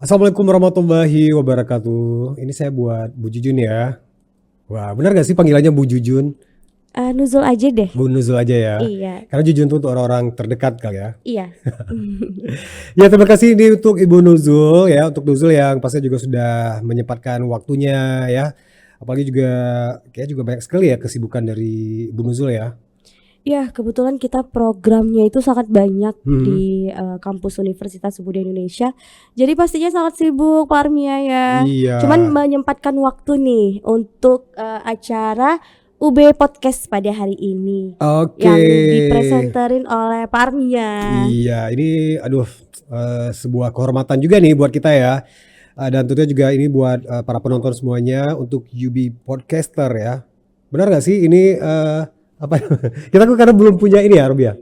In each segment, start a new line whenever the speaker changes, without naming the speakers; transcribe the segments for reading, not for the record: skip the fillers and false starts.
Assalamualaikum warahmatullahi wabarakatuh. Ini saya buat Bu Jujun ya. Wah, benar gak sih panggilannya Bu Jujun?
Nuzul aja deh.
Bu Nuzul aja ya.
Iya,
Karena Jujun tuh untuk orang-orang terdekat kali ya.
iya.
Ya terima kasih ini untuk Ibu Nuzul ya. Untuk Nuzul yang pasti juga sudah menyempatkan waktunya ya. Apalagi juga kayak juga banyak sekali ya kesibukan dari Ibu Nuzul ya.
Ya, kebetulan kita programnya itu sangat banyak
Hmm.
di kampus Universitas Muda Indonesia. Jadi pastinya sangat sibuk Pak Armia ya.
Iya.
Cuman menyempatkan waktu nih untuk acara UB Podcast pada hari ini
Oke.
yang dipresenterin oleh Pak Armia.
Iya, ini aduh sebuah kehormatan juga nih buat kita ya. Dan tentunya juga ini buat para penonton semuanya untuk UB Podcaster ya. Benar gak sih ini apa? Kita kan karena belum punya ini ya, Robi ya.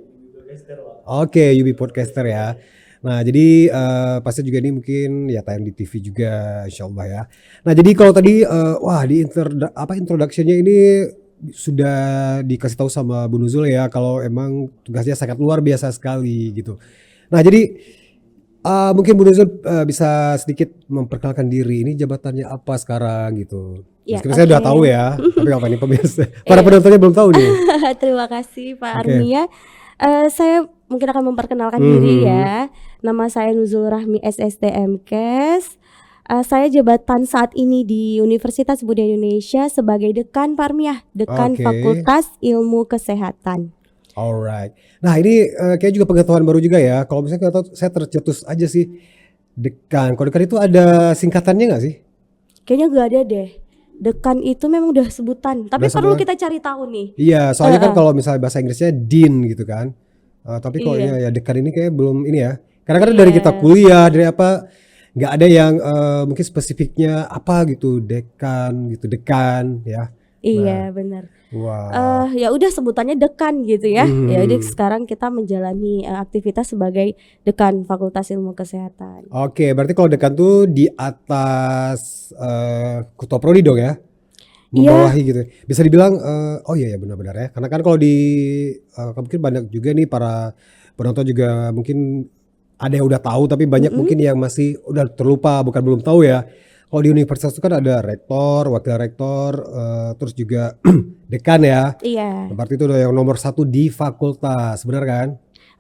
Oke, UB Podcaster ya. Nah, jadi pasti juga ini mungkin ya tayang di TV juga, insya Allah ya. Nah, jadi kalau tadi wah di introduction-nya ini sudah dikasih tahu sama Bu Nuzul ya kalau emang tugasnya sangat luar biasa sekali gitu. Nah, jadi mungkin Bu Nuzul bisa sedikit memperkenalkan diri. Ini jabatannya apa sekarang gitu.
Ya,
Meskipun saya udah
oke.
tahu ya, tapi apa nih pemirsa? Para
Iya.
penontonnya belum tahu nih.
Terima kasih Pak
Oke.
Armia. Saya mungkin akan memperkenalkan
Mhm.
diri ya. Nama saya Nuzul Rahmi SSTMKes. Saya jabatan saat ini di Universitas Muda Indonesia sebagai Dekan Pak Armia, Dekan
Oke.
Fakultas Ilmu Kesehatan.
Alright. Nah ini kayak juga pengetahuan baru juga ya. Kalau misalnya saya tercetus aja sih dekan. Kalau dekan itu ada singkatannya nggak sih?
Kayaknya gak ada deh. Dekan itu memang udah sebutan, tapi
Udah
perlu
sebutan?
kita cari tahu nih.
Iya, soalnya kan
Heeh.
kalau misalnya bahasa Inggrisnya dean gitu kan. Tapi kalau
Iya.
ya dekan ini kayak belum ini ya. Karena kan dari kita
Iya.
kuliah dari apa nggak ada yang mungkin spesifiknya apa gitu dekan gitu dekan ya.
Iya,
Nah,
benar.
wah.
Ya udah sebutannya dekan gitu ya. Ya udah
Mhm.
sekarang kita menjalani aktivitas sebagai dekan Fakultas Ilmu Kesehatan.
Oke, berarti kalau dekan tuh di atas ketua prodi dong ya?
Iya,
Membawahi gitu. Bisa dibilang oh iya ya benar-benar ya. Karena kan kalau di mungkin banyak juga nih para penonton juga mungkin ada yang udah tahu tapi banyak mungkin yang masih udah terlupa bukan belum tahu ya. Kalau di universitas itu kan ada rektor, wakil rektor, terus juga dekan ya.
iya.
Berarti itu udah yang nomor satu di fakultas, benar kan?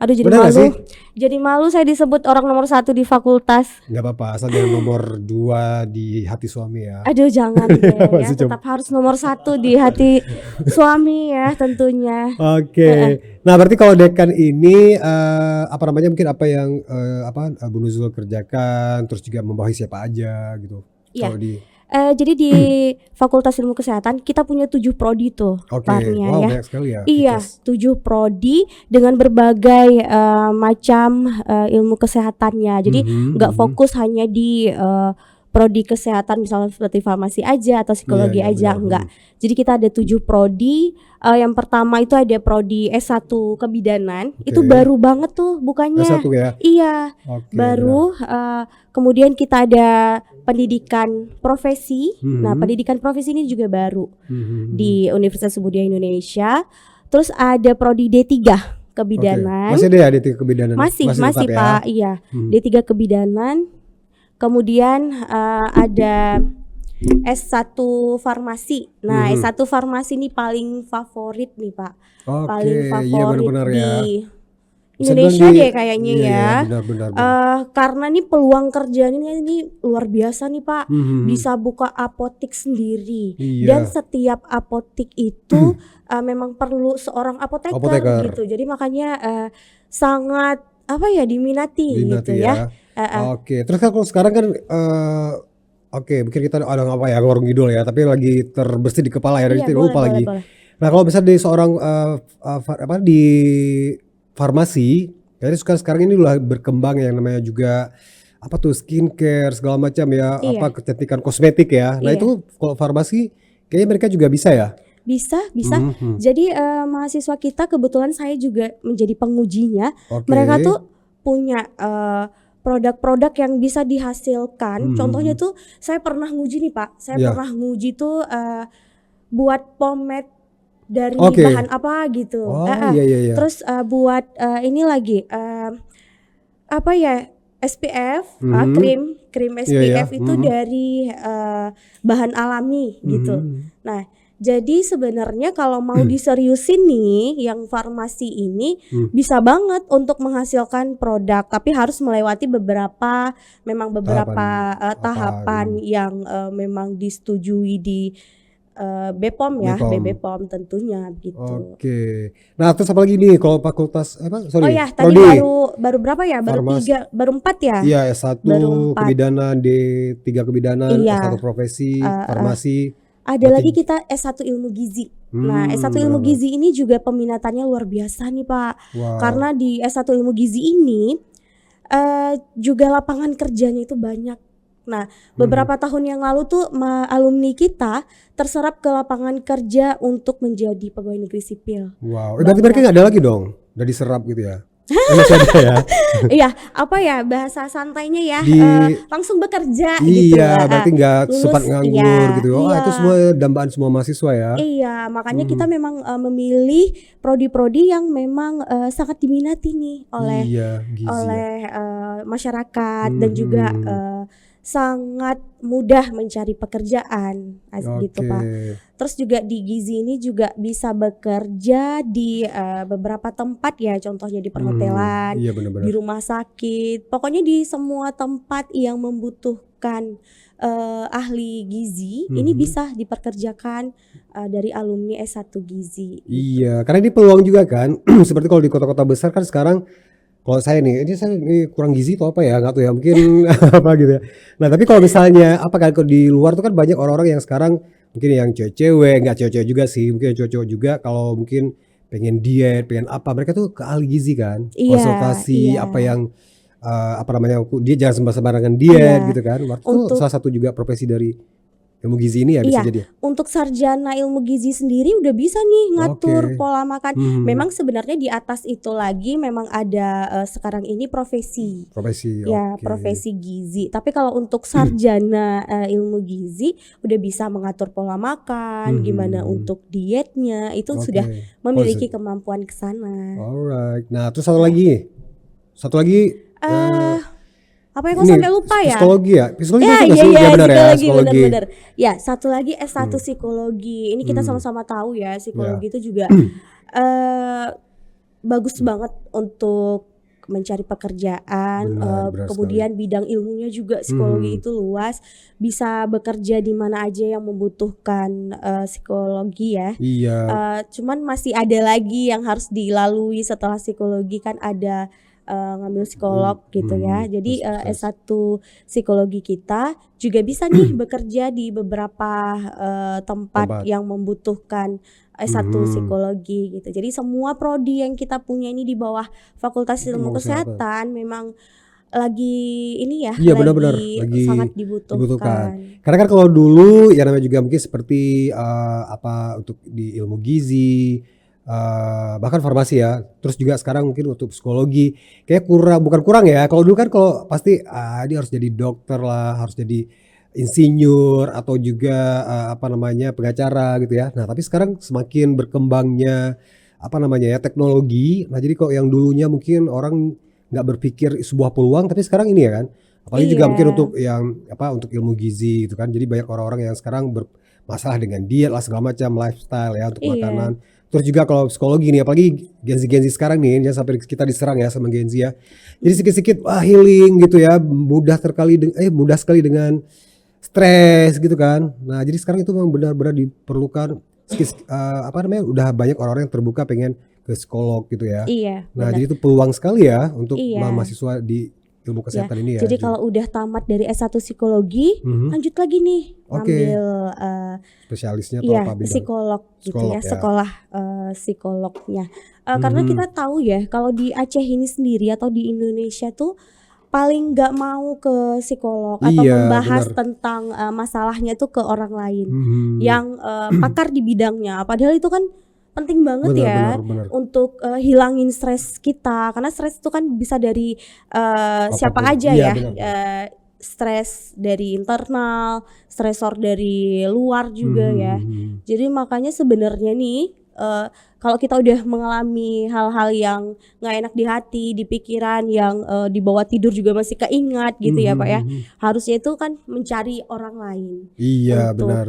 Aduh jadi
Benar nggak sih?
malu. Jadi malu saya disebut orang nomor 1 di fakultas.
Nggak apa-apa, asal jangan nomor 2 di hati suami ya.
Aduh jangan deh ya.
Masih coba.
Tetap harus nomor 1 di hati suami ya tentunya.
Oke. Nah, berarti kalau dekan ini apa namanya mungkin apa yang Bu Nuzul kerjakan, terus juga membawahi siapa aja gitu.
Iya.
Kalau di
Jadi di Fakultas Ilmu Kesehatan kita punya 7 prodi tuh,
Oke.
Pak Armia
Wow,
ya.
banyak sekali ya.
Iya,
Fikes.
7 prodi dengan berbagai macam ilmu kesehatannya. Jadi nggak fokus hanya di prodi kesehatan misalnya seperti farmasi aja atau
Iya,
psikologi
iya
aja,
benar.
enggak. Jadi kita ada 7 prodi. Yang pertama itu ada prodi S1 kebidanan. Itu
Oke.
baru banget tuh bukannya.
S1 ya.
Iya,
Oke,
baru. Kemudian kita ada pendidikan profesi. Nah,
Mhm.
pendidikan profesi ini juga baru
Mhm.
di Universitas Muda Indonesia. Terus ada prodi D3
Oke.
kebidanan.
Masih ada ya di kebidanan?
Masih
tetap ya?
Pak, iya.
Mhm.
D3 kebidanan. Kemudian ada S1 farmasi. Nah,
Mhm.
S1 farmasi ini paling favorit nih, Pak. Paling
Oke, iya
favorit
benar-benar ya.
di
Bisa dibilang
Indonesia
di
deh kayaknya
iya
ya.
benar-benar.
Karena nih peluang kerjaan ini luar biasa nih Pak.
Mhm.
Bisa buka apotik sendiri.
Iya.
Dan setiap apotik itu memang perlu seorang apoteker
Apoteker.
gitu. Jadi makanya sangat apa ya diminati gitu
Diminati
ya.
ya. Oke, terus kan kalau sekarang kan oke, mungkin kita ada apa ya ngorong ngidul ya, tapi lagi terbersih di kepala ya,
Iya,
jadi
boleh,
lupa
boleh,
lagi.
boleh.
Nah, kalau misalnya di seorang di farmasi, kayaknya sekarang ini udah berkembang yang namanya juga apa tuh skincare segala macam ya,
Iya.
apa kecantikan kosmetik ya. Nah,
Iya.
itu kalau farmasi kayaknya mereka juga bisa ya.
Bisa.
Mhm.
Jadi mahasiswa kita kebetulan saya juga menjadi pengujinya.
Oke.
Mereka tuh punya produk-produk yang bisa dihasilkan. Contohnya tuh saya pernah nguji nih Pak. Saya
Iya.
pernah nguji tuh buat pomade dari
Oke.
bahan apa gitu.
Oh, iya.
Terus buat ini lagi apa ya SPF,
Mhm.
krim
Iya ya.
SPF itu dari bahan alami gitu. Nah, jadi sebenarnya kalau mau diseriusin nih, yang farmasi ini
Hmm,
bisa banget untuk menghasilkan produk, tapi harus melewati
tahapan apa
tahapan
gitu.
yang memang disetujui di BPOM ya,
Bepom.
BPOM tentunya gitu.
Oke. Nah, terus apa lagi nih kalau fakultas apa?
Oh
Sorry,
ya, tadi
prodi
baru berapa ya? Baru
farmasi.
3, baru 4 ya?
Iya, S1
Baru 4.
kebidanan, D3 kebidanan, S1
Iya,
profesi,
eh, eh.
farmasi.
Ada
Berarti
lagi kita S1 ilmu gizi. Nah, S1 ilmu
benar-benar.
gizi ini juga peminatannya luar biasa nih, Pak.
Wow.
Karena di S1 ilmu gizi ini juga lapangan kerjanya itu banyak. Nah, beberapa tahun yang lalu tuh alumni kita terserap ke lapangan kerja untuk menjadi pegawai negeri sipil.
Wow. Berarti mereka
Banyak.
nggak ada lagi dong? Udah diserap gitu ya? Masih ada ya?
Iya, apa ya bahasa santainya ya,
Di
langsung bekerja gitu,
iya, berarti nggak sempat
lulus
nganggur
iya
gitu. Oh, itu
iya
semua dambaan semua mahasiswa ya?
iya, makanya kita
Mhm.
memang, memilih prodi-prodi yang memang, sangat diminati nih oleh
Iya, gizi ya.
masyarakat dan juga,
Mhm.
sangat mudah mencari pekerjaan, gitu,
Oke.
Pak. Terus juga di gizi ini juga bisa bekerja di, beberapa tempat ya, contohnya di perhotelan,
Iya
di
benar-benar.
rumah sakit, pokoknya di semua tempat yang membutuhkan, ahli gizi, ini
Mhm.
bisa dipekerjakan, dari alumni S1 gizi, gitu.
Iya, karena ini peluang juga kan. Seperti kalau di kota-kota besar kan sekarang kalau saya nih, ini kurang gizi atau apa ya, nggak tahu ya, mungkin apa gitu ya. Nah, tapi kalau misalnya apa kan kalau di luar tuh kan banyak orang-orang yang sekarang mungkin yang cewek-cewek, nggak cewek-cewek juga sih, mungkin yang cowok-cowok juga kalau mungkin pengen diet, pengen apa, mereka tuh ke ahli gizi kan,
Iya
konsultasi
iya
apa yang apa namanya, dia jangan sembarangan diet
iya,
gitu kan. Waktu itu
untuk
salah satu juga profesi dari ilmu gizi ini ya bisa
iya,
jadi ya?
untuk sarjana ilmu gizi sendiri udah bisa nih ngatur
Oke.
pola makan.
Mhm.
Memang sebenarnya di atas itu lagi memang ada, sekarang ini profesi.
Profesi,
Ya,
oke.
profesi gizi. Tapi kalau untuk sarjana, ilmu gizi udah bisa mengatur pola makan, gimana
Mhm.
untuk dietnya, itu
Oke.
sudah
Oh,
memiliki kemampuan ke sana.
alright. Nah, terus satu lagi,
Eh, apa ya kok
ini
sampai lupa ya?
psikologi ya? Psikologi
Ya,
masuk nggak
iya
sih?
iya,
Ya benar ya,
psikologi, bener
psikologi.
bener. Ya, satu lagi S1 psikologi. Ini kita
Hmm,
sama-sama tahu ya,
ya,
psikologi itu juga eee, bagus banget untuk mencari pekerjaan,
benar, benar sekali.
kemudian bidang ilmunya juga psikologi
Mhm,
itu luas, bisa bekerja di mana aja yang membutuhkan, psikologi ya.
iya,
Cuman masih ada lagi yang harus dilalui setelah psikologi kan ada, ngambil psikolog gitu ya. Jadi,
tes tes.
S1 psikologi kita juga bisa nih bekerja di beberapa, tempat
Tempat.
yang membutuhkan S1
Mhm,
psikologi gitu. Jadi semua prodi yang kita punya ini di bawah Fakultas Ilmu
ilmu kesehatan.
Kesehatan memang lagi ini ya,
Iya benar-benar,
lagi sangat
lagi dibutuhkan.
dibutuhkan.
Karena kan kalau dulu ya namanya juga mungkin seperti, apa, untuk di ilmu gizi, bahkan farmasi ya, terus juga sekarang mungkin untuk psikologi, kayak bukan kurang ya, kalau dulu kan kalau pasti, dia harus jadi dokter lah, harus jadi insinyur atau juga, apa namanya, pengacara gitu ya. Nah, tapi sekarang semakin berkembangnya, apa namanya ya, teknologi, nah jadi kok yang dulunya mungkin orang nggak berpikir sebuah peluang, tapi sekarang ini ya kan, apalagi juga mungkin
Iya,
untuk yang apa, untuk ilmu gizi gitu kan. Jadi banyak orang-orang yang sekarang bermasalah dengan diet lah segala macam, lifestyle ya untuk
iya,
makanan. Terus juga kalau psikologi nih, apalagi Gen Z sekarang nih, jangan sampai kita diserang ya sama Gen Z ya. Jadi
mhm,
sikit-sikit wah healing gitu ya, mudah sekali dengan stres gitu kan. Nah, jadi sekarang itu memang benar-benar diperlukan apa namanya, udah banyak orang-orang yang terbuka pengen ke psikolog gitu ya.
iya,
Nah,
bener,
jadi itu peluang sekali ya untuk
iya.
mahasiswa di ilmu
Ya,
kesehatan ini ya.
jadi kalau udah tamat dari S1 psikologi,
Mhm,
lanjut lagi nih
oke.
ngambil,
Spesialisnya atau apa
iya
bidang?
psikolog gitu
Psikolog
ya,
ya?
sekolah, psikolognya. Karena
Mhm.
kita tahu ya kalau di Aceh ini sendiri atau di Indonesia tuh paling nggak mau ke psikolog atau
Iya, benar.
membahas tentang, masalahnya tuh ke orang lain
Mhm.
yang, pakar di bidangnya. Padahal itu kan penting banget
Benar
ya
benar benar.
untuk, hilangin stres kita, karena stres itu kan bisa dari, siapa
Apapun.
aja
Iya,
ya,
benar benar.
stres dari internal, stresor dari luar juga
Mhm
ya.
mhm.
Jadi makanya sebenarnya nih, kalau kita udah mengalami hal-hal yang nggak enak di hati, di pikiran, yang di bawah tidur juga masih keingat gitu ya Pak ya. Harusnya itu kan mencari orang lain
Iya
untuk
benar.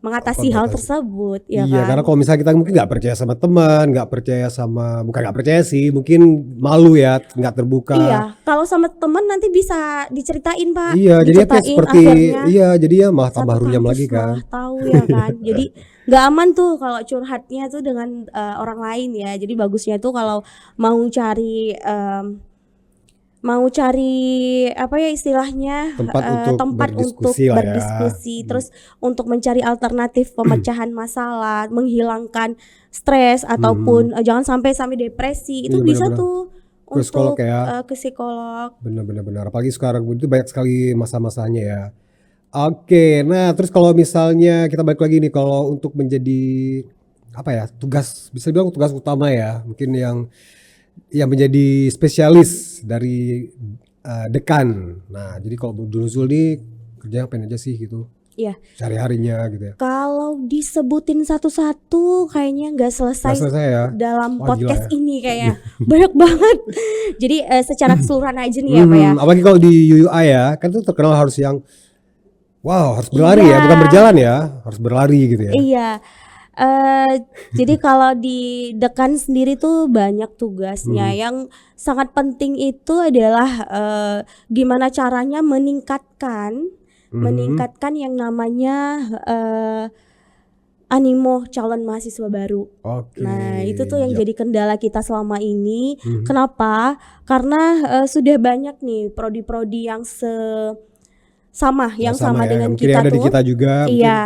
mengatasi hal
Mengatasi.
tersebut ya
Iya, karena
kan.
kalau misalnya kita mungkin nggak percaya sama teman, nggak percaya sama, bukan nggak percaya sih, mungkin malu ya, nggak terbuka.
Iya, kalau sama teman nanti bisa diceritain Pak,
Iya, jadinya kayak
diceritain
seperti,
akhirnya
iya, jadi ya malah tambah
satu
runyam lagi
kampus
kan.
malah tahu ya kan. Jadi nggak aman tuh kalau curhatnya tuh dengan orang lain ya. Jadi bagusnya tuh kalau mau cari mau cari apa ya istilahnya
Tempat untuk
tempat untuk
berdiskusi lah ya.
berdiskusi, terus untuk mencari alternatif pemecahan masalah, menghilangkan stres ataupun jangan sampai depresi itu
Iya
bisa
benar-benar.
tuh
Ke psikolog
untuk
ya.
ke psikolog.
Benar-benar. Apalagi sekarang itu banyak sekali masa-masanya ya. Oke, nah terus kalau misalnya kita balik lagi nih, kalau untuk menjadi apa ya, tugas, bisa bilang tugas utama ya, mungkin yang menjadi spesialis dari dekan. Nah, jadi kalau Bu Nurul nih kerjanya ngapain aja sih gitu?
Iya.
Sehari-harinya gitu ya.
Kalau disebutin satu-satu kayaknya nggak
Nggak
selesai
selesai ya.
dalam
Wah, gila
podcast
ya.
ini kayaknya banyak banget. Jadi secara keseluruhan aja nih ya Pak ya.
Apalagi kalau di UUI ya, kan itu terkenal harus yang wow, harus berlari ya,
Iya.
bukan berjalan ya, harus berlari gitu ya.
Iya. Jadi kalau di dekan sendiri tuh banyak tugasnya. Yang sangat penting itu adalah gimana caranya meningkatkan yang namanya animo calon mahasiswa baru.
Oke.
Nah, itu tuh yang
Yap.
jadi kendala kita selama ini. Kenapa? Karena sudah banyak nih prodi-prodi yang sama
Ya,
sama
ya.
dengan
Mungkin
kita
yang ada di
tuh.
kita juga.
Iya.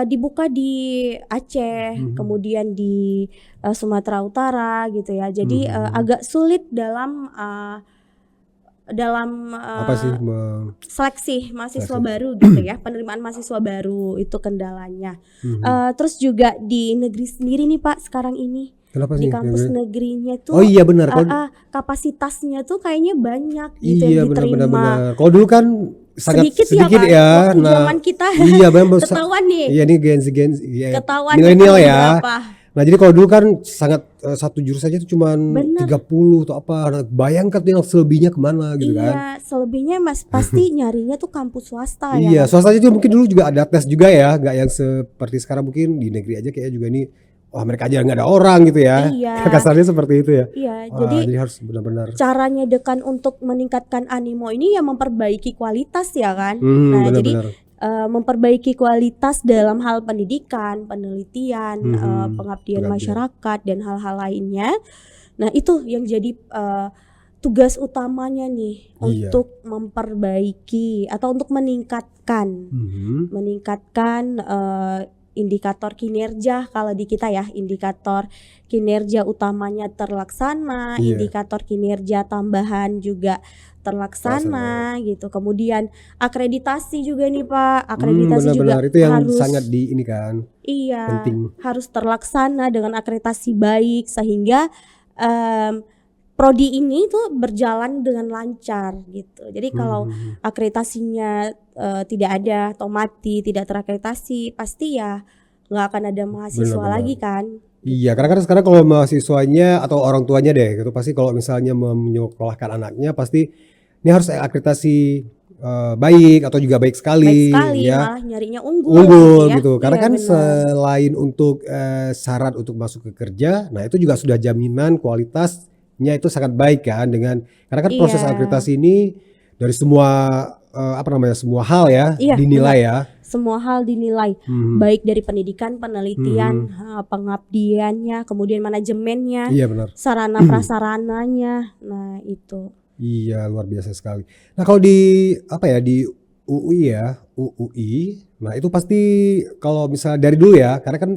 Dibuka di Aceh, kemudian di Sumatera Utara gitu ya. Jadi agak sulit dalam
Apa sih?
seleksi mahasiswa baru gitu ya, penerimaan mahasiswa baru itu kendalanya. Terus juga di negeri sendiri nih Pak sekarang ini.
Kenapa
Di
sih?
kampus negerinya tuh
Oh iya benar.
kapasitasnya tuh kayaknya banyak gitu
Iya
yang diterima.
benar. Kalau dulu kan sangat
Sedikit
sedikit
Pak.
ya.
Waktu
Nah,
zaman kita
iya benar.
ketahuan nih.
Iya nih Gen Z ya,
Ketahuan
milenial
nih
ya.
berapa.
Nah, jadi kalau dulu kan sangat satu jurusan aja tuh cuman
Bener.
30 atau apa. Nah, bayangkan tuh yang selebihnya kemana gitu kan.
Iya, selebihnya Mas pasti nyarinya tuh kampus swasta ya.
Iya,
kan?
swasta itu mungkin dulu juga ada tes juga ya, nggak yang seperti sekarang mungkin di negeri aja kayak juga ini, wah mereka aja nggak ada orang gitu ya.
Iya.
Kasarnya seperti itu ya.
Iya,
Wah,
jadi
jadi harus benar-benar.
caranya dekan untuk meningkatkan animo ini ya memperbaiki kualitas ya kan. Nah, jadi
Benar-benar.
memperbaiki kualitas dalam hal pendidikan, penelitian, pengabdian
Pengabdian.
masyarakat dan hal-hal lainnya. Nah, itu yang jadi tugas utamanya nih
Iya.
untuk memperbaiki atau untuk meningkatkan indikator kinerja. Kalau di kita ya, indikator kinerja utamanya terlaksana,
Iya.
indikator kinerja tambahan juga terlaksana gitu. Kemudian akreditasi juga nih Pak, akreditasi juga
Benar-benar itu yang
harus
sangat di ini kan,
iya,
penting.
harus terlaksana dengan akreditasi baik sehingga prodi ini tuh berjalan dengan lancar gitu. Jadi kalau akreditasinya tidak ada atau mati, tidak terakreditasi, pasti ya nggak akan ada mahasiswa
Benar-benar.
lagi kan.
Iya, karena kan sekarang kalau mahasiswanya atau orang tuanya deh, gitu pasti kalau misalnya menyekolahkan anaknya pasti ini harus akreditasi baik atau juga baik sekali,
Baik sekali,
ya.
malah nyarinya unggul
Unggul
ya.
gitu. Karena
Iya,
kan
benar.
selain untuk syarat untuk masuk ke kerja, nah itu juga sudah jaminan kualitasnya itu sangat baik kan, dengan karena kan proses
Iya.
akreditasi ini dari semua semua hal ya
Iya,
dinilai ya.
Semua hal dinilai, baik dari pendidikan, penelitian, pengabdiannya, kemudian manajemennya,
Iya benar.
sarana prasarananya. Nah, itu.
Iya, luar biasa sekali. Nah, kalau di di UI ya, UUI, nah itu pasti kalau misalnya dari dulu ya, karena kan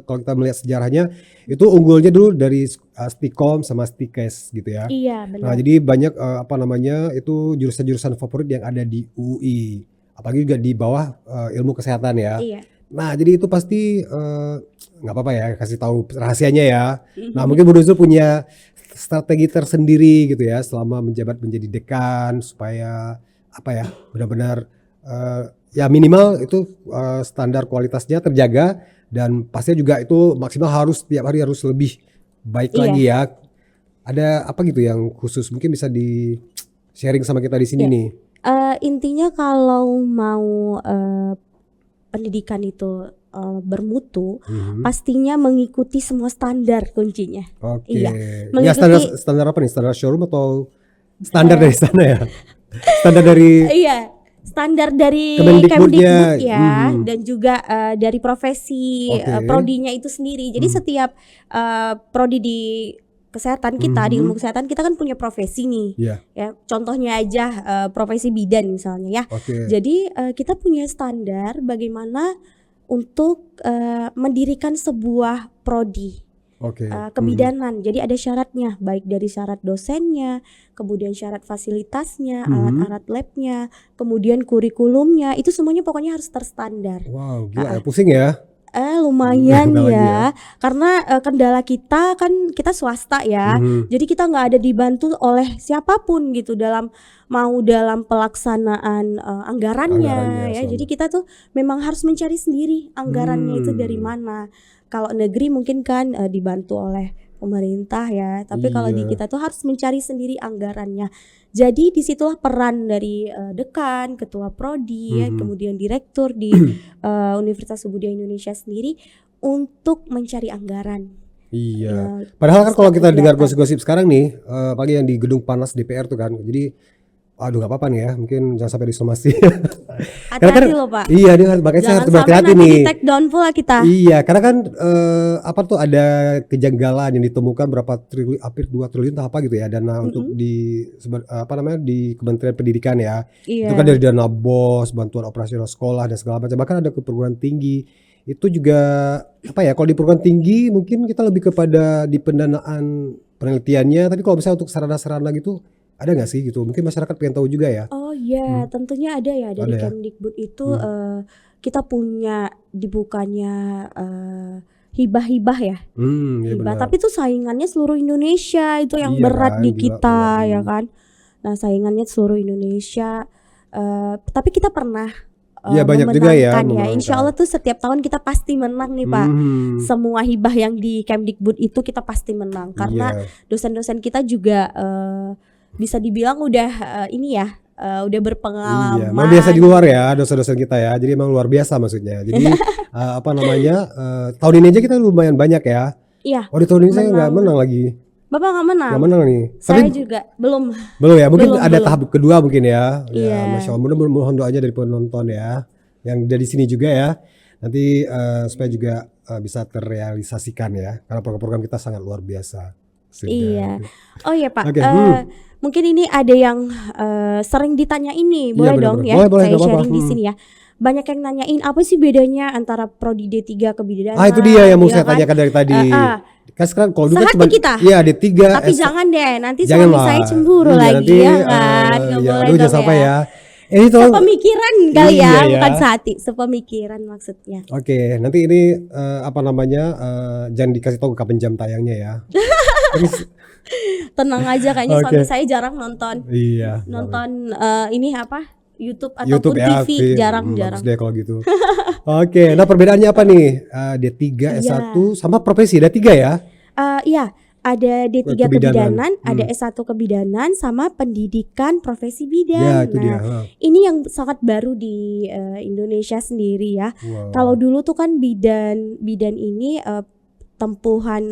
kalau kita melihat sejarahnya itu unggulnya dulu dari Stikom sama Stikes gitu ya.
Iya,
Nah,
benar.
jadi banyak itu jurusan-jurusan favorit yang ada di UI. Apalagi juga di bawah ilmu kesehatan ya.
Iya.
Nah, jadi itu pasti nggak apa-apa ya kasih tahu rahasianya ya. Nah, mungkin Bu Nurul punya strategi tersendiri gitu ya selama menjabat menjadi dekan supaya benar-benar ya minimal itu standar kualitasnya terjaga dan pastinya juga itu maksimal harus tiap hari harus lebih baik
Iya.
lagi ya. Ada apa gitu yang khusus mungkin bisa di sharing sama kita di sini
Iya.
nih?
Intinya kalau mau pendidikan itu bermutu,
Mhm.
pastinya mengikuti semua standar kuncinya.
Oke.
Iya,
Ya standar
mengikuti
standar apa nih? Standar showroom atau standar dari sana ya? Standar dari
iya, standar dari
Kemendikbudnya.
Kemdikbud ya,
Mhm.
dan juga dari profesi
Oke.
prodinya itu sendiri. Jadi setiap prodi di kesehatan kita, di ilmu kesehatan kita kan punya profesi nih.
Iya.
Ya, contohnya aja profesi bidan misalnya ya.
Oke.
Jadi kita punya standar bagaimana untuk mendirikan sebuah prodi
Oke.
kebidanan. Jadi ada syaratnya, baik dari syarat dosennya, kemudian syarat fasilitasnya, alat-alat labnya, kemudian kurikulumnya, itu semuanya pokoknya harus terstandar.
Wow, gila ya, pusing ya.
Lumayan
Bentar lagi
ya, karena kendala kita kan kita swasta ya, jadi kita nggak ada dibantu oleh siapapun gitu dalam pelaksanaan anggarannya
Anggarannya,
ya.
sama.
Jadi kita tuh memang harus mencari sendiri anggarannya itu dari mana. Kalau negeri mungkin kan dibantu oleh pemerintah ya, tapi kalau di
Iya.
kita tuh harus mencari sendiri anggarannya. Jadi disitulah peran dari dekan, ketua prodi ya, kemudian direktur di Universitas Budaya Indonesia sendiri untuk mencari anggaran.
Iya.
Ya,
Padahal kan kalau kita dengar
kegiatan.
gosip-gosip sekarang nih, apalagi yang di gedung panas DPR tuh kan. Jadi aduh nggak apa-apa nih ya, mungkin jangan sampai disomasi.
Hati-hati loh Pak.
Iya, dia makanya saya
Jangan
harus
sampai
berhati-hati
nanti
nih.
di take down pula kita.
Iya, karena kan apa tuh ada kejanggalan yang ditemukan berapa triliun, hampir 2 triliun atau apa gitu ya dana untuk di apa namanya di Kementerian Pendidikan ya.
Iya.
Itu kan dari dana BOS, bantuan operasional sekolah dan segala macam. Bahkan ada ke perguruan tinggi. Itu juga apa ya? Kalau di perguruan tinggi mungkin kita lebih kepada di pendanaan penelitiannya, tapi kalau misalnya untuk sarana-sarana gitu ada nggak sih gitu? Mungkin masyarakat pengen tahu juga ya.
Oh iya, tentunya ada ya dari
Ada ya?
Kemdikbud itu kita punya dibukanya hibah-hibah ya.
Iya
Hibah,
benar.
tapi tuh saingannya seluruh Indonesia, itu yang
Iya
berat
kan,
di
gila,
kita
gila.
ya kan. Nah, saingannya seluruh Indonesia. Tapi kita pernah
Iya banyak juga ya
memenangkan ya. Insya Allah
memenangkan.
tuh setiap tahun kita pasti menang nih Pak. Semua hibah yang di Kemdikbud itu kita pasti menang karena
Iya.
dosen-dosen kita juga bisa dibilang udah ini ya, udah berpengalaman.
Iya, memang biasa di luar ya dosen-dosen kita ya. Jadi emang luar biasa maksudnya. Jadi apa namanya tahun ini aja kita lumayan banyak ya.
Iya,
Oh di tahun ini saya nggak
menang.
menang lagi,
Bapak nggak menang.
nggak menang nih.
Saya
Tapi
juga belum.
belum ya. Mungkin
belum,
ada
belum.
tahap kedua mungkin ya. Ya
Iya.
Masya Allah. Mudah-mudahan doanya dari penonton ya, yang dari sini juga ya. Nanti supaya juga bisa terrealisasikan ya. Karena program-program kita sangat luar biasa. Sudah.
Iya. Oh iya Pak.
Oke,
Mungkin ini ada yang sering ditanya ini, boleh
benar,
dong
benar.
ya?
Boleh,
Saya
nggak apa-apa.
sharing di sini ya. Banyak yang nanyain apa sih bedanya antara prodi D3 kebidanan?
Itu dia yang mau
ya
saya
kan?
tanyakan dari tadi. Kan sekarang kalau dulu kan
Sehati
cuma
kita.
iya D3
Tapi jangan deh, nanti
jangan
suami
lah.
saya cemburu
Iya,
lagi
nanti,
ya kan? Nggak
ya,
boleh
aduh,
dong
jangan sampai ya. Ini tolong.
Sepemikiran kali
Iya,
ya,
ya.
bukan sehati, sepemikiran maksudnya.
Oke, nanti ini apa namanya jangan dikasih tahu kapan jam tayangnya ya. Terus,
Tenang aja, kayaknya
Oke.
suami saya jarang nonton
iya.
ini apa? YouTube ataupun
YouTube ya,
TV, jarang-jarang.
bagus deh kalau gitu. Oke, nah perbedaannya apa nih? D3 S1 sama profesi ada 3 ya?
Iya, ada D3
Kebidanan.
kebidanan, ada S1 kebidanan, sama pendidikan profesi bidan.
Ya, itu dia.
Nah, ini yang sangat baru di Indonesia sendiri ya.
Wow.
Kalau dulu tuh kan bidan ini tempuhan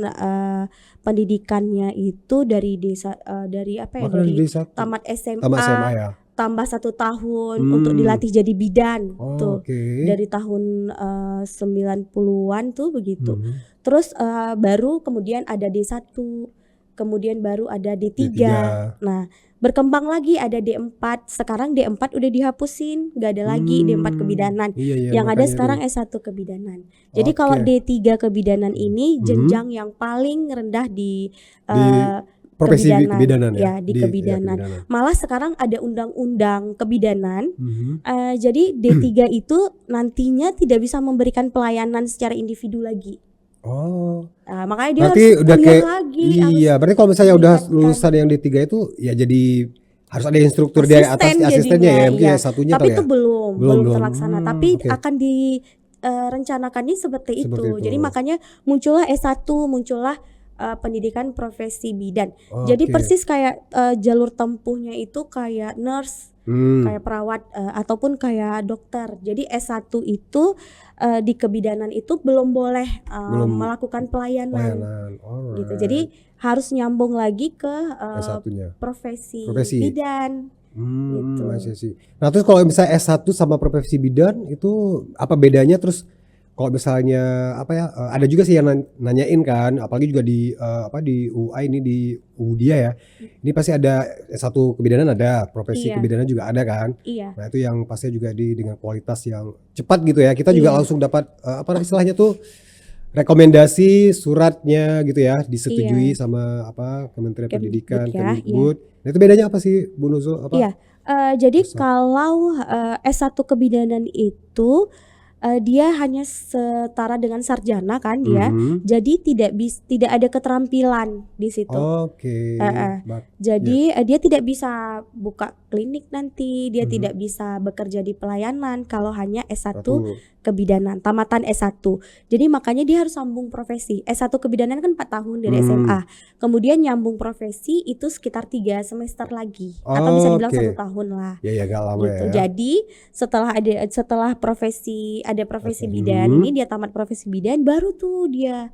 pendidikannya itu dari desa dari apa ya,
Bahkan
dari
dari satu.
tamat SMA,
Tamat SMA ya.
tambah 1 tahun untuk dilatih jadi bidan tuh.
Oke.
Dari tahun 90-an tuh begitu.
Mhm.
Terus baru kemudian ada D1, kemudian baru ada D3.
D3.
Nah, berkembang lagi ada D4. Sekarang D4 udah dihapusin, nggak ada lagi D4 kebidanan.
Iya, iya,
Yang ada
makanya
sekarang
itu.
S1 kebidanan. Jadi kalau
Oke.
D3 kebidanan ini jenjang yang paling rendah di
profesi
kebidanan.
kebidanan ya.
Ya, di kebidanan. Malah sekarang ada undang-undang kebidanan.
Mhm.
Jadi D3 itu nantinya tidak bisa memberikan pelayanan secara individu lagi.
Oh.
Nah, makanya dia
Berarti
harus
udah
kuliah
kayak
lagi.
iya, berarti kalau misalnya udah
meningkatkan.
lulusan yang D3 itu ya jadi harus ada instruktur dari atas
Asisten
asistennya
jadinya,
ya, mungkin
iya.
ya satunya
Tapi
kali
itu
ya.
belum
Belum.
terlaksana. Tapi
Oke.
akan rencanakannya seperti
Seperti
itu.
itu.
Jadi makanya muncullah S1, muncullah pendidikan profesi bidan. Jadi
Oke.
persis kayak jalur tempuhnya itu kayak nurse, kayak perawat ataupun kayak dokter. Jadi S1 itu di kebidanan itu belum boleh
Belum
melakukan pelayanan gitu.
Alright.
Jadi harus nyambung lagi ke
S1-nya.
profesi
Profesi.
bidan gitu.
I see. Nah, terus kalau misalnya S1 sama profesi bidan itu apa bedanya? Terus kalau misalnya apa ya? Ada juga sih yang nanyain kan, apalagi juga di di UI ini di Udia ya. Ini pasti ada S1 kebidanan ada, profesi
Iya.
kebidanan juga ada kan.
Iya.
Nah, itu yang pastinya juga dengan kualitas yang cepat gitu ya. Kita juga
Iya.
langsung dapat apa istilahnya tuh rekomendasi suratnya gitu ya, disetujui sama Kementerian
Kemdikbud
Pendidikan,
ya,
Kemdikbud. Nah, itu bedanya apa sih Bu Nuzul?
Iya, jadi
S1?
kalau S1 kebidanan itu dia hanya setara dengan sarjana kan dia, jadi tidak ada keterampilan di situ.
Oke.
Jadi dia tidak bisa buka klinik nanti, dia tidak bisa bekerja di pelayanan kalau hanya S1 kebidanan, tamatan S1. Jadi makanya dia harus sambung profesi. S1 kebidanan kan 4 tahun dari SMA. Kemudian nyambung profesi itu sekitar 3 semester lagi atau bisa dibilang 1 tahun lah.
Ya gak lama
gitu.
ya.
Jadi setelah profesi bidan ini dia tamat profesi bidan baru tuh dia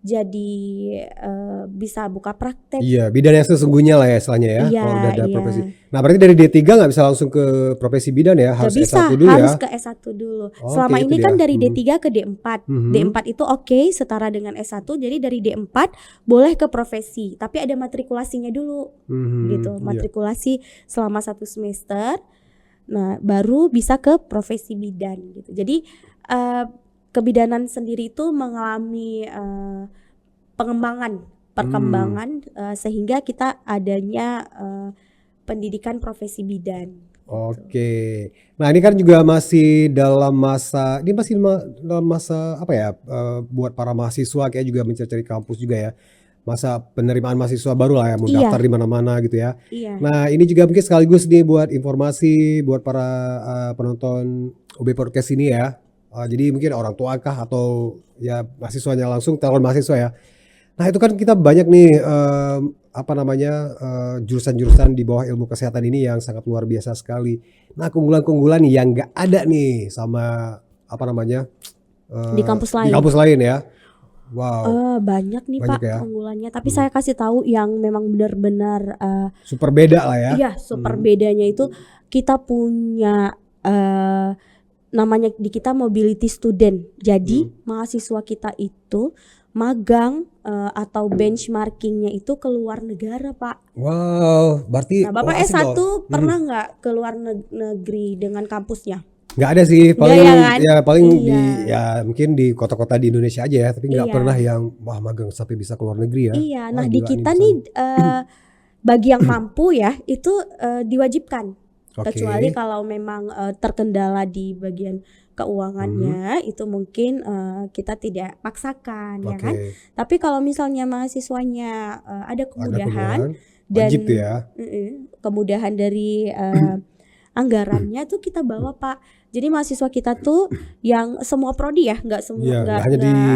jadi bisa buka praktek.
Iya, bidan yang sesungguhnya lah ya istilahnya ya.
Iya,
kalau udah ada
iya.
profesi. Nah, berarti dari D3 nggak bisa langsung ke profesi bidan ya, harus
bisa,
S1 dulu
harus
ya.
ke S1 dulu.
Oke,
Selama
itu
ini kan
dia.
dari D3 ke D4. D4 itu oke, setara dengan S1. Jadi dari D4 boleh ke profesi, tapi ada matrikulasinya dulu. Gitu. Matrikulasi selama 1 semester. Nah, baru bisa ke profesi bidan gitu. Jadi kebidanan sendiri itu mengalami perkembangan sehingga kita adanya pendidikan profesi bidan.
Oke. Nah, ini kan juga masih dalam masa apa ya? Buat para mahasiswa kayak juga mencari kampus juga ya. Masa penerimaan mahasiswa baru lah ya, mau daftar di mana-mana gitu ya.
Iya.
Nah, ini juga mungkin sekaligus nih buat informasi buat para penonton UB Podcast ini ya. Jadi mungkin orang tua kah atau ya mahasiswanya langsung, calon mahasiswa ya. Nah, itu kan kita banyak nih jurusan-jurusan di bawah ilmu kesehatan ini yang sangat luar biasa sekali. Nah, keunggulan-keunggulan yang nggak ada nih sama
di kampus lain.
Di kampus lain ya. Wow.
Banyak nih
Banyak
Pak
ya.
keunggulannya. Tapi saya kasih tahu yang memang benar-benar
super beda lah ya.
Iya, super bedanya itu kita punya namanya di kita mobility student. Jadi mahasiswa kita itu magang atau benchmarkingnya itu ke luar negara Pak.
Wow, berarti
Nah Bapak S1 pernah nggak ke luar negeri dengan kampusnya?
Nggak ada sih, paling
Iya.
mungkin di kota-kota di Indonesia aja ya, tapi nggak pernah yang magang sampai bisa ke luar negeri ya.
Iya, nah di kita nih bagi yang mampu ya itu diwajibkan. Kecuali kalau memang terkendala di bagian keuangannya itu mungkin kita tidak paksakan ya kan. Tapi kalau misalnya mahasiswanya ada kemudahan dan
wajib tuh ya.
Kemudahan dari anggarannya tuh kita bawa Pak. Jadi mahasiswa kita tuh yang semua prodi ya, nggak semua nggak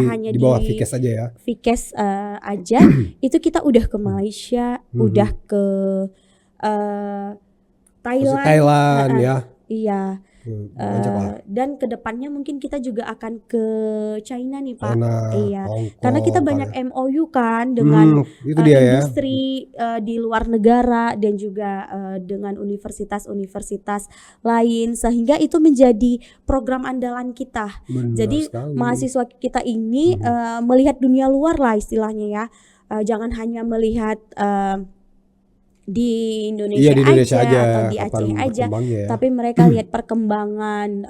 hanya
di bawah Fikes aja ya.
Fikes aja itu kita udah ke Malaysia, udah ke
Thailand ya.
Iya. Dan kedepannya mungkin kita juga akan ke China nih Pak. Iya. Karena kita banyak MOU kan dengan industri di luar negara dan juga dengan universitas-universitas lain sehingga itu menjadi program andalan kita. Jadi mahasiswa kita ini melihat dunia luar lah istilahnya ya. Jangan hanya melihat di Indonesia, aja atau di Aceh aja, tapi mereka lihat perkembangan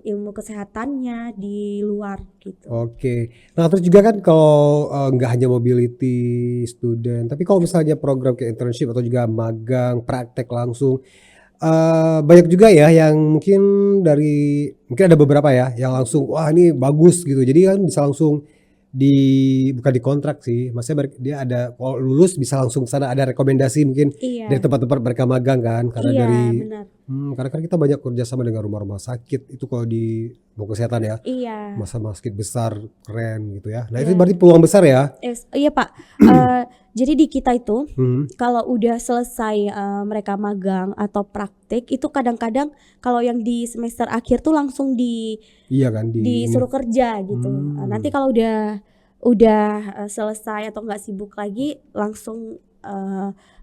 ilmu kesehatannya di luar gitu.
Oke. Nah, terus juga kan kalau nggak hanya mobility student, tapi kalau misalnya program kayak internship atau juga magang, praktek langsung, banyak juga ya yang mungkin ada beberapa ya yang langsung wah ini bagus gitu. Jadi kan bisa langsung bukan dikontrak sih, maksudnya dia ada kalau lulus bisa langsung sana, ada rekomendasi mungkin dari
Iya,
tempat-tempat mereka magang kan, karena
iya
dari
benar.
karena kan kita banyak kerjasama dengan rumah-rumah sakit itu kalau di bidang kesehatan ya,
Iya,
rumah sakit besar keren gitu ya. Nah itu
iya.
berarti peluang besar ya.
Iya Pak. Jadi di kita itu
Hmm,
kalau udah selesai mereka magang atau praktik itu kadang-kadang kalau yang di semester akhir tuh langsung
iya kan di ini.
disuruh kerja gitu. Nanti kalau udah selesai atau nggak sibuk lagi langsung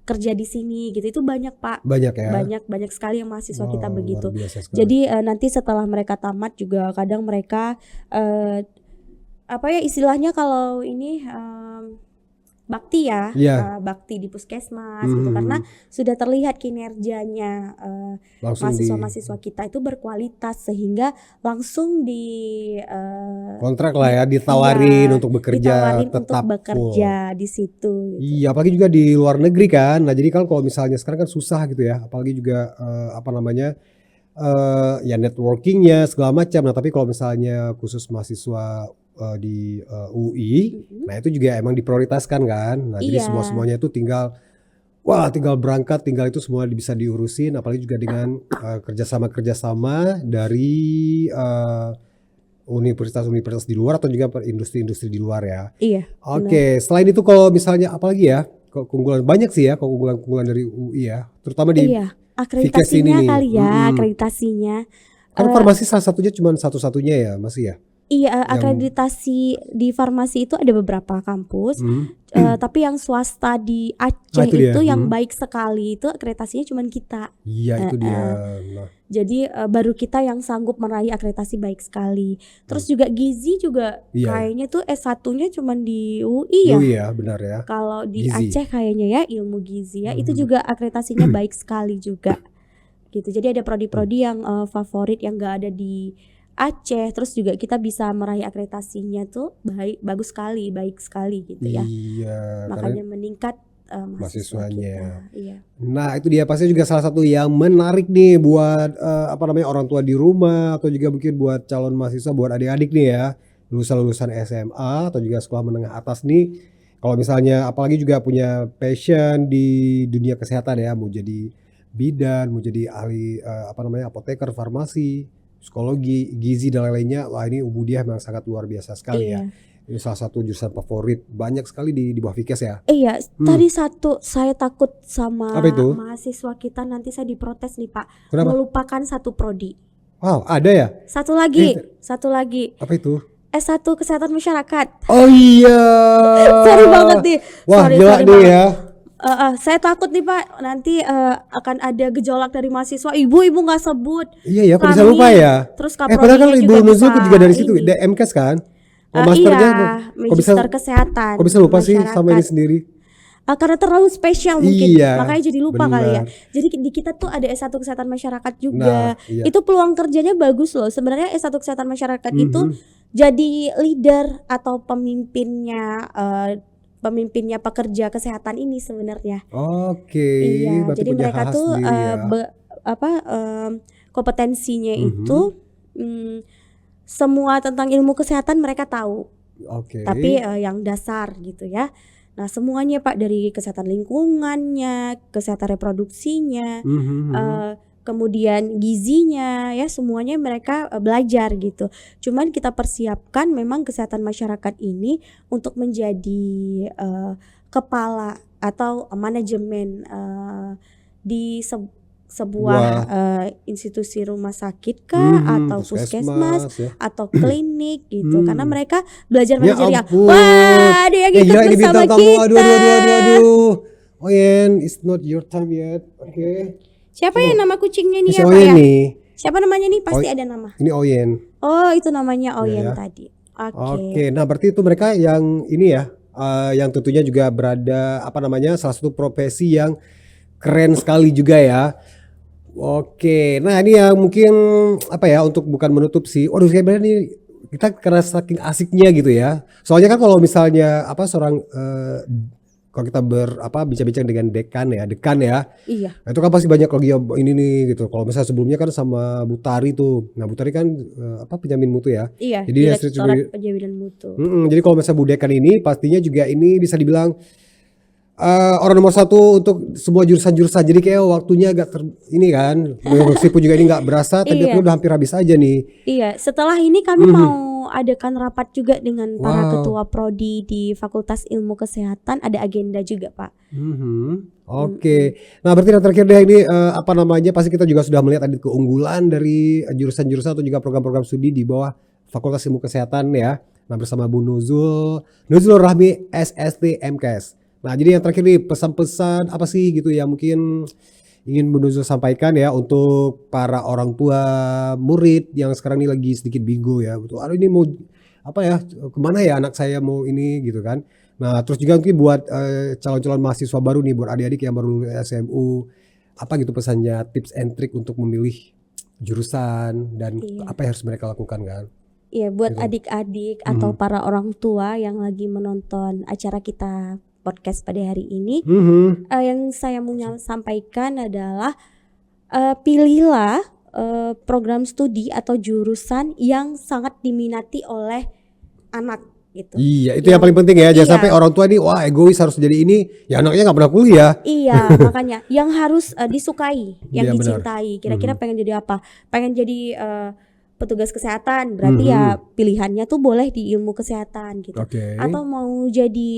kerja di sini gitu. Itu banyak Pak.
Banyak ya.
Banyak sekali yang mahasiswa kita
Wow,
begitu.
luar biasa sekali.
Jadi nanti setelah mereka tamat juga kadang mereka apa ya istilahnya kalau ini bakti ya,
Iya.
bakti di puskesmas gitu karena sudah terlihat kinerjanya
Langsung di
mahasiswa-mahasiswa kita itu berkualitas sehingga langsung
kontrak lah ya,
iya,
ditawarin untuk bekerja
ditawarin untuk
tetap full.
bekerja di situ gitu.
Iya, apalagi juga di luar negeri kan. Nah, jadi kalau misalnya sekarang kan susah gitu ya, apalagi juga apa namanya ya networkingnya segala macam. Nah, tapi kalau misalnya khusus mahasiswa di UI, nah itu juga emang diprioritaskan kan. Nah, jadi
Iya.
semuanya itu tinggal berangkat, tinggal itu semua bisa diurusin. Apalagi juga dengan kerjasama dari universitas-universitas di luar atau juga industri-industri di luar ya.
Iya.
Oke, selain itu kalau misalnya apalagi ya, keunggulan banyak sih ya keunggulan dari UI ya, terutama di
Iya,
Fikes ini
akreditasinya
nih.
kali ya, akreditasinya.
Kan farmasi salah satunya cuma satu-satunya ya, masih ya.
Iya, akreditasi di farmasi itu ada beberapa kampus, tapi yang swasta di Aceh
itu dia.
itu yang baik sekali itu akreditasinya cuma kita.
Iya itu dia. Nah,
Jadi baru kita yang sanggup meraih akreditasi baik sekali. Terus juga gizi juga
Iya.
kayaknya tuh S1-nya cuma di UI ya.
iya benar ya.
Kalau di
Gizi.
Aceh kayaknya ya ilmu gizi ya, itu juga akreditasinya baik sekali juga. Gitu. Jadi ada prodi-prodi yang favorit yang gak ada di Aceh, terus juga kita bisa meraih akreditasinya tuh baik sekali gitu ya.
Iya,
Makanya
karena
meningkat mahasiswa
mahasiswanya.
kita. Iya.
Nah itu dia pasti juga salah satu yang menarik nih buat apa namanya orang tua di rumah atau juga mungkin buat calon mahasiswa, buat adik-adik nih ya, lulusan SMA atau juga sekolah menengah atas nih. Kalau misalnya apalagi juga punya passion di dunia kesehatan ya, mau jadi bidan, mau jadi ahli apa namanya apoteker, farmasi, psikologi, gizi dan lain-lainnya, wah ini Ubudiah memang sangat luar biasa sekali ya.
Iya.
Ini salah satu jurusan favorit banyak sekali di bawah Fikes ya.
Iya, tadi satu saya takut sama
Apa itu?
mahasiswa kita nanti saya diprotes nih Pak,
Kenapa?
melupakan satu prodi.
Wow, ada ya?
Satu lagi.
Apa itu?
S1 Kesehatan Masyarakat.
Oh iya.
Sorry banget nih.
Wah,
Sorry
gila nih
banget.
ya.
Saya takut nih Pak, nanti akan ada gejolak dari mahasiswa. Ibu nggak sebut.
Iya ya, kok bisa
Kami,
lupa ya?
Terus
Padahal kan
kaprodinya
Ibu
juga
Nuzul
bisa
juga dari situ,
ini.
MKes kan? Oh,
Iya,
masternya kok bisa
Magister Kesehatan.
kok bisa lupa sih sama ini
Masyarakat.
sendiri?
Karena terlalu spesial mungkin,
Iya,
makanya jadi lupa kali ya.
benar.
Jadi di kita tuh ada S1 Kesehatan Masyarakat juga.
Nah, iya.
Itu peluang kerjanya bagus loh. Sebenarnya S1 Kesehatan Masyarakat itu
Mhm.
jadi leader atau pemimpinnya pekerja kesehatan ini sebenarnya.
Oke,
Iya,
berarti
jadi
punya
mereka
khas
tuh
sendiri ya.
kompetensinya itu semua tentang ilmu kesehatan mereka tahu.
Oke.
Tapi yang dasar gitu ya. Nah semuanya Pak, dari kesehatan lingkungannya, kesehatan reproduksinya,
Mhm.
kemudian gizinya ya, semuanya mereka belajar gitu. Cuman kita persiapkan memang kesehatan masyarakat ini untuk menjadi kepala atau manajemen di sebuah institusi rumah sakit kah, atau puskesmas
ya.
atau klinik gitu. Karena mereka belajar
Ya
manajer yang
ampun.
wah dia yang ikut
gila ini
bersama
bintang tamu.
kita.
Aduh. Oyen, it's not your time yet. Oke.
Siapa ya nama kucingnya nih
Si
ya Pak
Oyen
ya?
nih.
Siapa namanya nih? Pasti ada nama.
Ini Oyen.
Oh itu namanya Oyen
ya.
tadi.
Oke, nah berarti itu mereka yang ini ya, yang tentunya juga berada apa namanya salah satu profesi yang keren sekali juga ya. Oke, nah ini yang mungkin apa ya untuk bukan menutup sih. Waduh, sebenarnya nih kita karena saking asiknya gitu ya. Soalnya kan kalau misalnya apa seorang kalau kita bincang-bincang dengan dekan ya.
Iya.
Nah, itu kan pasti banyak lagi yang ini nih gitu. Kalau misalnya sebelumnya kan sama Bu Tari tuh. Nah, Bu Tari kan penjamin mutu ya.
Iya,
Jadi
Direktorat Penjaminan Mutu.
Jadi kalau misalnya Bu Dekan ini pastinya juga ini bisa dibilang orang nomor satu untuk semua jurusan-jurusan. Jadi kayak waktunya agak ini kan. Meskipun juga ini nggak berasa, tapi
Iya.
udah hampir habis aja nih.
Iya, setelah ini kami mau adakan rapat juga dengan para
Wow.
ketua prodi di Fakultas Ilmu Kesehatan, ada agenda juga, Pak.
Oke. Nah, berarti yang terakhir deh ini pasti kita juga sudah melihat ada keunggulan dari jurusan-jurusan atau juga program-program studi di bawah Fakultas Ilmu Kesehatan ya. Nah, bersama Bu Nuzul Rahmi SST MKes. Nah, jadi yang terakhir nih pesan-pesan apa sih gitu ya mungkin ingin Bu Nuzul sampaikan ya untuk para orang tua murid yang sekarang ini lagi sedikit bingung ya. Betul. Aduh ini mau kemana ya anak saya mau ini gitu kan. Nah, terus juga mungkin buat calon-calon mahasiswa baru nih, buat adik-adik yang baru lulus SMU, apa gitu pesannya, tips and trick untuk memilih jurusan dan apa yang harus mereka lakukan kan?
Iya, buat
Gitu.
adik-adik atau para orang tua yang lagi menonton acara kita podcast pada hari ini, yang saya mau sampaikan adalah pilihlah program studi atau jurusan yang sangat diminati oleh anak gitu.
Iya, itu yang paling penting ya. Jangan sampai orang tua ini wah egois harus jadi ini, ya anaknya nggak pernah kuliah.
Iya, makanya yang harus disukai, yang
Iya, benar.
dicintai. Kira-kira pengen jadi apa? Pengen jadi petugas kesehatan, berarti ya pilihannya tuh boleh di ilmu kesehatan gitu.
Oke.
Atau mau jadi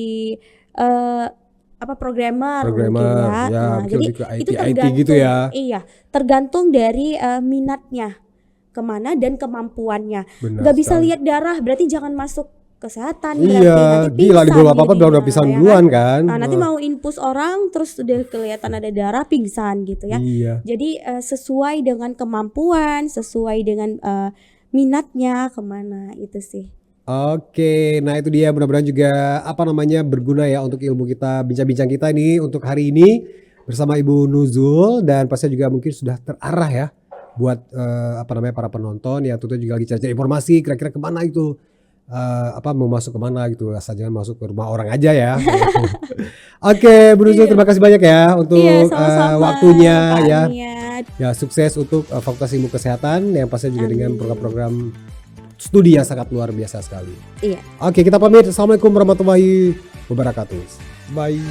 programmer mungkin ya.
ya,
Nah,
mungkin
jadi
lebih ke IT,
itu
IT
tergantung,
gitu ya.
Iya, tergantung dari minatnya kemana dan kemampuannya.
Benar
Gak bisa
sekali.
lihat darah, berarti jangan masuk kesehatan.
Iya,
berarti nanti
gila di belum
pingsan
apa-apa
jadinya,
udah pisang
ya
duluan kan.
Nah, nanti mau infus orang terus udah kelihatan ada darah, pingsan gitu ya.
Iya.
Jadi sesuai dengan kemampuan, sesuai dengan minatnya kemana itu sih.
Oke, nah itu dia mudah-mudahan juga berguna ya untuk ilmu kita, bincang-bincang kita nih untuk hari ini bersama Ibu Nuzul dan pastinya juga mungkin sudah terarah ya buat para penonton yang tentunya juga lagi cari-cari informasi kira-kira kemana itu mau masuk kemana gitu, asal jangan masuk ke rumah orang aja ya. Oke, Bu Nuzul terima kasih banyak ya untuk
sama-sama,
waktunya
Pak
ya.
Niat.
Ya sukses untuk Fakultas Ilmu Kesehatan yang pastinya juga dengan program-program studi yang sangat luar biasa sekali.
Iya.
Oke, kita pamit. Assalamualaikum warahmatullahi wabarakatuh. Bye.